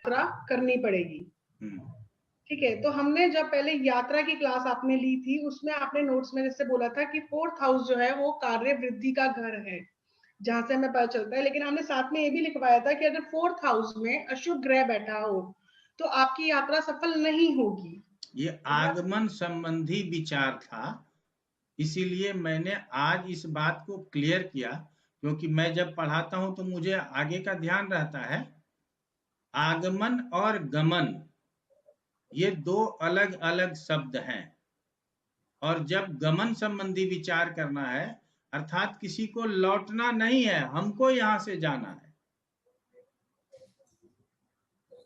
यात्रा करनी पड़ेगी। ठीक है, तो हमने जब पहले यात्रा की क्लास आपने ली थी, उसमें आपने नोट्स में जैसे बोला था कि 4th हाउस जो है वो कार्य वृद्धि का घर है, जहां से हमें पता चलता है। लेकिन हमने साथ में ये भी लिखवाया था कि अगर 4th हाउस में अशुभ ग्रह बैठा हो तो आपकी यात्रा सफल नहीं होगी। ये आगमन संबंधी विचार था, इसीलिए मैंने आज इस बात को क्लियर किया, क्योंकि मैं जब पढ़ाता हूं तो मुझे आगे का ध्यान रहता है। आगमन और गमन ये दो अलग अलग शब्द हैं, और जब गमन संबंधी विचार करना है अर्थात किसी को लौटना नहीं है, हमको यहां से जाना है।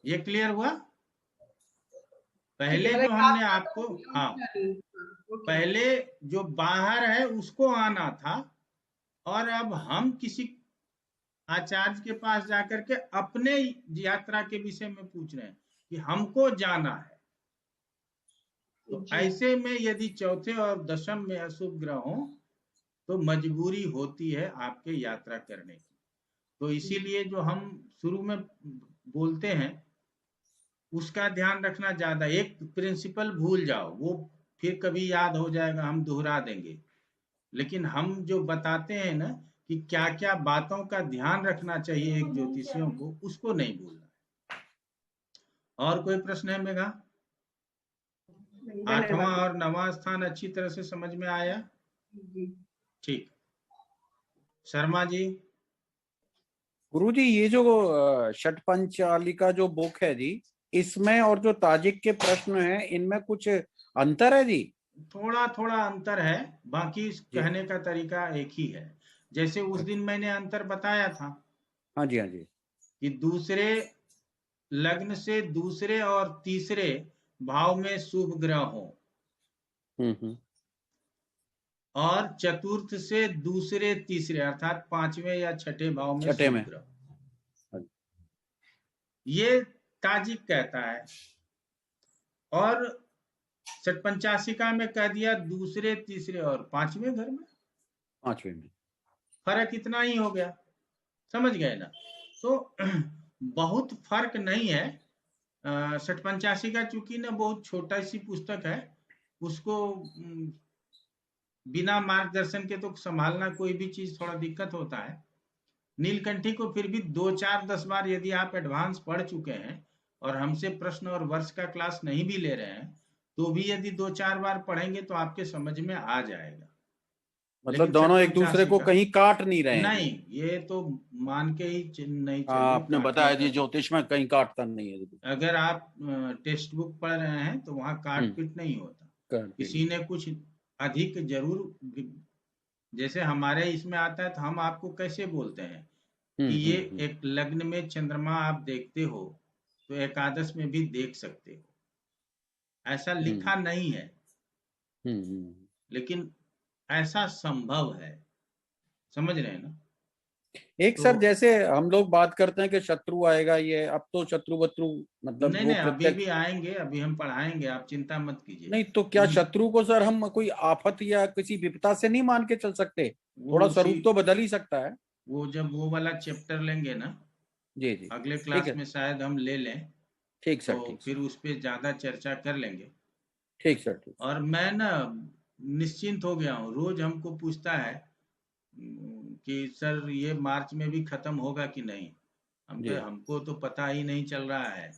ये क्लियर हुआ? पहले जो हमने आपको, हाँ, पहले जो बाहर है उसको आना था, और अब हम किसी आचार्य के पास जाकर के अपने यात्रा के विषय में पूछ रहे हैं कि हमको जाना है। तो ऐसे में यदि चौथे और दशम में अशुभ ग्रह हो तो मजबूरी होती है आपके यात्रा करने की। तो इसीलिए जो हम शुरू में बोलते हैं उसका ध्यान रखना ज्यादा। एक प्रिंसिपल भूल जाओ, वो फिर कभी याद हो जाएगा, हम दोहरा देंगे। लेकिन हम जो बताते हैं ना कि क्या क्या बातों का ध्यान रखना चाहिए एक ज्योतिषियों को, उसको नहीं भूलना। और कोई प्रश्न है मेघा? 8वां और 9वां स्थान अच्छी तरह से समझ में आया? ठीक। शर्मा जी। गुरुजी, ये जो षटपंचालिका जो बुक है जी, इसमें और जो ताजिक के प्रश्न हैं इनमें कुछ अंतर है जी? थोड़ा थोड़ा अंतर है, बाकी कहने का तरीका एक ही है। जैसे उस दिन मैंने अंतर बताया था। हाँ जी, हाँ जी, कि दूसरे लग्न से दूसरे और तीसरे भाव में शुभ ग्रह हो, और चतुर्थ से दूसरे तीसरे अर्थात 5वें या 6ठे भाव में शुभ ग्रह, ये ताजिक कहता है। और षटपंचाशिका में कह दिया दूसरे तीसरे और 5वें घर में, 5वें में। फर्क इतना ही हो गया, समझ गए ना? तो बहुत फर्क नहीं है। षटपंचाशिका चूंकि ना बहुत छोटा सी पुस्तक है, उसको बिना मार्गदर्शन के तो संभालना कोई भी चीज थोड़ा दिक्कत होता है। नीलकंठी को फिर भी 2-4-10 बार यदि आप एडवांस पढ़ चुके हैं और हमसे प्रश्न और वर्ष का क्लास नहीं भी ले रहे हैं, तो भी यदि 2-4 बार पढ़ेंगे तो आपके समझ में आ जाएगा। मतलब दोनों एक दूसरे को कहीं काट नहीं रहे हैं? नहीं, ये तो मान के ही नहीं चलिए। आपने बताया जी ज्योतिष में कहीं काटता नहीं है। अगर आप टेक्स्ट बुक पढ़ रहे हैं तो वहां काट पीट नहीं होता। किसी ने कुछ अधिक जरूर, जैसे हमारे इसमें आता है तो हम आपको कैसे बोलते हैं कि ये एक लग्न में चंद्रमा आप देखते हो तो एकादश में भी देख सकते हो, ऐसा लिखा नहीं है, लेकिन ऐसा संभव है। समझ रहे हैं ना? एक तो, सर जैसे हम लोग बात करते हैं कि शत्रु आएगा, ये अब तो शत्रु वत्रु मतलब नहीं, अभी भी आएंगे, अभी हम पढ़ाएंगे, आप चिंता मत कीजिए। नहीं तो क्या शत्रु को सर हम कोई आफत या किसी विपदा से नहीं मान के चल सकते? थोड़ा स्वरूप तो बदल ही सकता है। वो जब वो वाला चैप्टर लेंगे ना, जी जी, अगले क्लास में शायद हम ले लें, ठीक सर, तो फिर उस पर ज्यादा चर्चा कर लेंगे। ठीक सर, ठीक। और मैं ना निश्चिंत हो गया हूँ, रोज हमको पूछता है कि सर ये मार्च में भी खत्म होगा कि नहीं। हमको तो पता ही नहीं चल रहा है,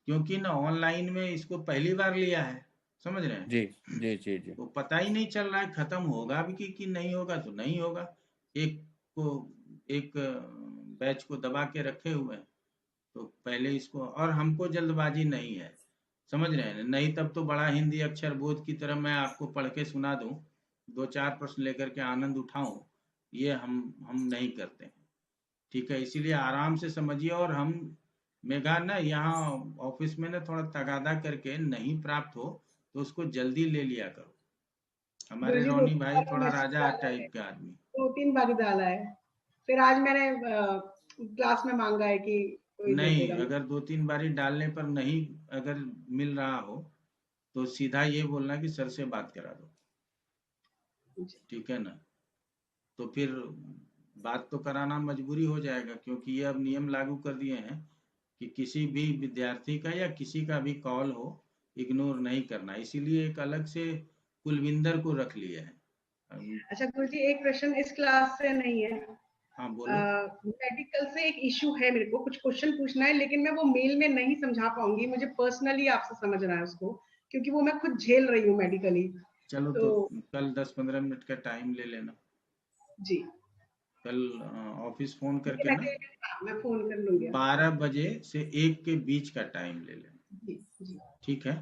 क्योंकि ना ऑनलाइन में इसको पहली बार लिया है, समझ रहे हैं? जी जी जी जी, तो पता ही नहीं चल रहा है खत्म होगा भी कि नहीं होगा। तो नहीं होगा, एक बैच को दबा के रखे हुए हैं, तो पहले इसको, और हमको जल्दबाजी नहीं है, समझ रहे हैं? नहीं तब तो बड़ा हिंदी अक्षर बोध की तरह मैं आपको पढ़ के सुना दूं, 2-4 प्रश्न लेकर के आनंद उठाऊं, ये हम नहीं करते हैं। ठीक है, इसीलिए आराम से समझिए। और हम मेघा ना यहाँ ऑफिस में ना थोड़ा तगादा करके नहीं प्राप्त हो तो उसको जल्दी ले लिया करो। हमारे रोनी भाई थोड़ा राजा टाइप का आदमी, 2-3 बार डाला है, फिर आज मैंने क्लास में मांगा है कि नहीं, अगर 2-3 बारी डालने पर नहीं अगर मिल रहा हो तो सीधा ये बोलना कि सर से बात करा दो, ठीक है ना? तो फिर बात तो कराना मजबूरी हो जाएगा, क्योंकि ये अब नियम लागू कर दिए हैं कि किसी भी विद्यार्थी का या किसी का भी कॉल हो इग्नोर नहीं करना, इसीलिए एक अलग से कुलविंदर को रख लिया है। अच्छा गुरुजी, एक प्रश्न इस क्लास से नहीं है। हाँ बोलो। मेडिकल से एक इशू है, मेरे को कुछ क्वेश्चन पूछना है, लेकिन मैं वो मेल में नहीं समझा पाऊंगी, मुझे पर्सनली आपसे समझना है उसको, क्योंकि वो मैं खुद झेल रही हूँ मेडिकली। चलो तो कल 10-15 मिनट का टाइम ले लेना जी। कल ऑफिस फोन करके ना, मैं फोन कर लूंगी। 12 बजे से 1 के बीच का टाइम ले लेना। जी जी ठीक है,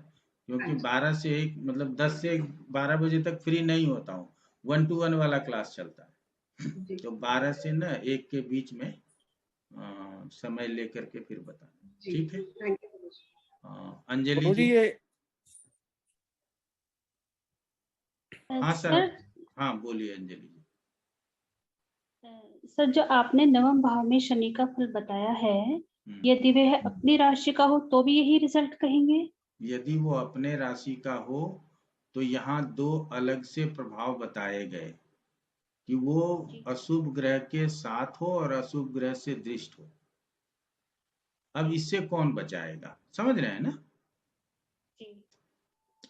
क्योंकि 12 से 1 मतलब 10 से 12 बजे तक फ्री नहीं होता हूँ, 1 to 1 वाला क्लास चलता है। तो 12 से ना 1 के बीच में समय लेकर के फिर बताना। ठीक है। अंजलि जी। हाँ सर, हाँ बोलिए अंजलि जी। सर, जो आपने नवम भाव में शनि का फल बताया है, यदि वह अपनी राशि का हो तो भी यही रिजल्ट कहेंगे? यदि वो अपने राशि का हो तो यहाँ 2 अलग से प्रभाव बताए गए कि वो अशुभ ग्रह के साथ हो और अशुभ ग्रह से दृष्ट हो। अब इससे कौन बचाएगा, समझ रहे हैं ना?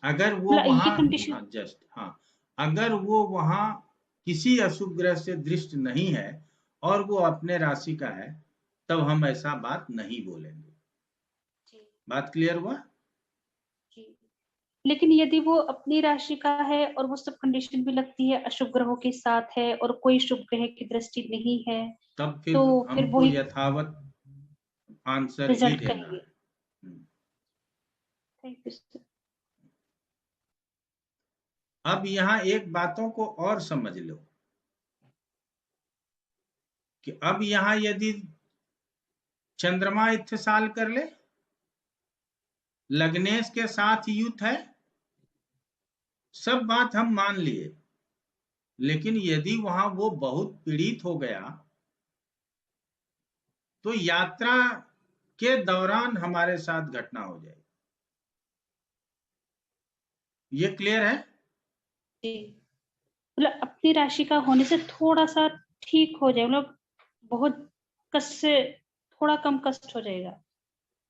अगर वो वहां अगर वो वहां किसी अशुभ ग्रह से दृष्ट नहीं है और वो अपने राशि का है, तब हम ऐसा बात नहीं बोलेंगे। बात क्लियर हुआ? लेकिन यदि वो अपनी राशि का है और वो सब कंडीशन भी लगती है, अशुभ ग्रहों के साथ है और कोई शुभ ग्रह की दृष्टि नहीं है, तब फिर तो हमको यथावत आंसर ही देना है। Thank you sir. अब यहाँ एक बातों को और समझ लो कि अब यहाँ यदि चंद्रमा इत्थिसाल कर ले, लग्नेश के साथ युत है, सब बात हम मान लिए, लेकिन यदि वहां वो बहुत पीड़ित हो गया तो यात्रा के दौरान हमारे साथ घटना हो जाएगी। ये क्लियर है? मतलब अपनी राशि का होने से थोड़ा सा ठीक हो जाए, मतलब बहुत कष्ट से थोड़ा कम कष्ट हो जाएगा,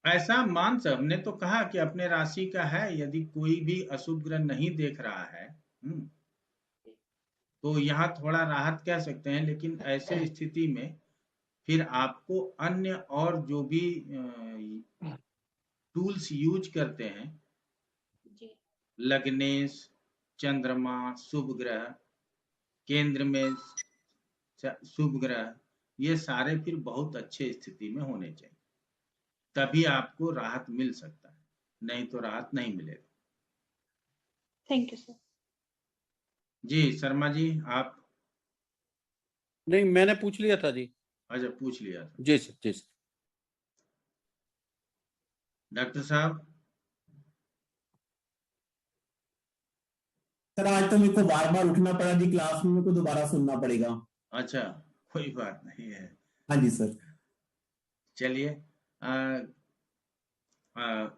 ऐसा मान सब। हमने तो कहा कि अपने राशि का है, यदि कोई भी अशुभ ग्रह नहीं देख रहा है तो यहाँ थोड़ा राहत कह सकते हैं, लेकिन ऐसे स्थिति में फिर आपको अन्य और जो भी टूल्स यूज करते हैं, लग्नेश, चंद्रमा, शुभ ग्रह, केंद्र में शुभ ग्रह, ये सारे फिर बहुत अच्छे स्थिति में होने चाहिए, तभी आपको राहत मिल सकता है, नहीं तो राहत नहीं मिलेगा। Thank you sir. जी शर्मा जी, आप? नहीं, मैंने पूछ लिया था जी। अच्छा, पूछ लिया था। जी सर, जी सर। डॉक्टर साहब? सर आज तो मेरे को बार बार उठना पड़ा जी, क्लास में मेरे को दोबारा सुनना पड़ेगा। अच्छा, कोई बात नहीं है। हाँ जी सर। चलिए,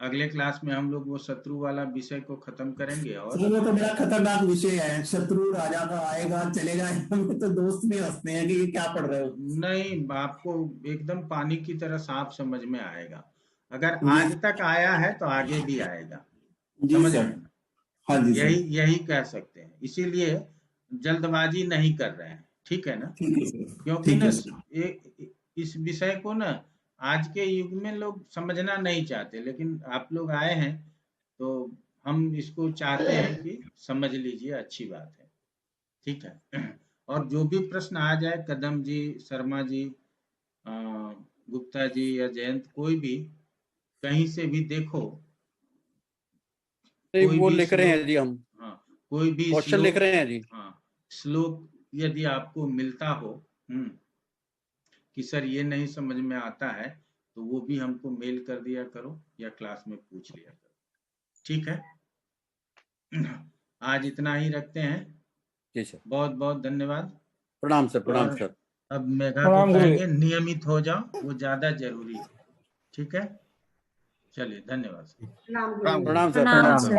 अगले क्लास में हम लोग वो शत्रु वाला विषय को खत्म करेंगे। और वो तो मेरा खतरनाक विषय है, शत्रु राजा का आएगा चलेगा, हमें तो दोस्त नहीं हंसते हैं कि ये क्या पढ़ रहे हो। नहीं, आपको एकदम पानी की तरह साफ समझ में आएगा, अगर आज तक आया है तो आगे भी आएगा। समझ रहे हैं? हाँ जी, यही कह सकते हैं, इसीलिए जल्दबाजी नहीं कर रहे हैं, ठीक है ना? क्योंकि ना इस विषय को ना आज के युग में लोग समझना नहीं चाहते, लेकिन आप लोग आए हैं तो हम इसको चाहते हैं कि समझ लीजिए, अच्छी बात है, ठीक है। और जो भी प्रश्न आ जाए, कदम जी, शर्मा जी, गुप्ता जी या जयंत, कोई भी कहीं से भी देखो, वो लिख रहे हैं जी हम। हाँ, कोई भी क्वेश्चन लिख रहे हैं जी। हाँ, श्लोक यदि आपको मिलता हो कि सर ये नहीं समझ में आता है, तो वो भी हमको मेल कर दिया करो या क्लास में पूछ लिया करो, ठीक है। आज इतना ही रखते हैं। जी सर, बहुत बहुत धन्यवाद। प्रणाम सर। प्रणाम सर। अब मेघा को कहेंगे नियमित हो जाओ, वो ज्यादा जरूरी है, ठीक है। चलिए, धन्यवाद। प्रणाम सर। प्रणाम सर।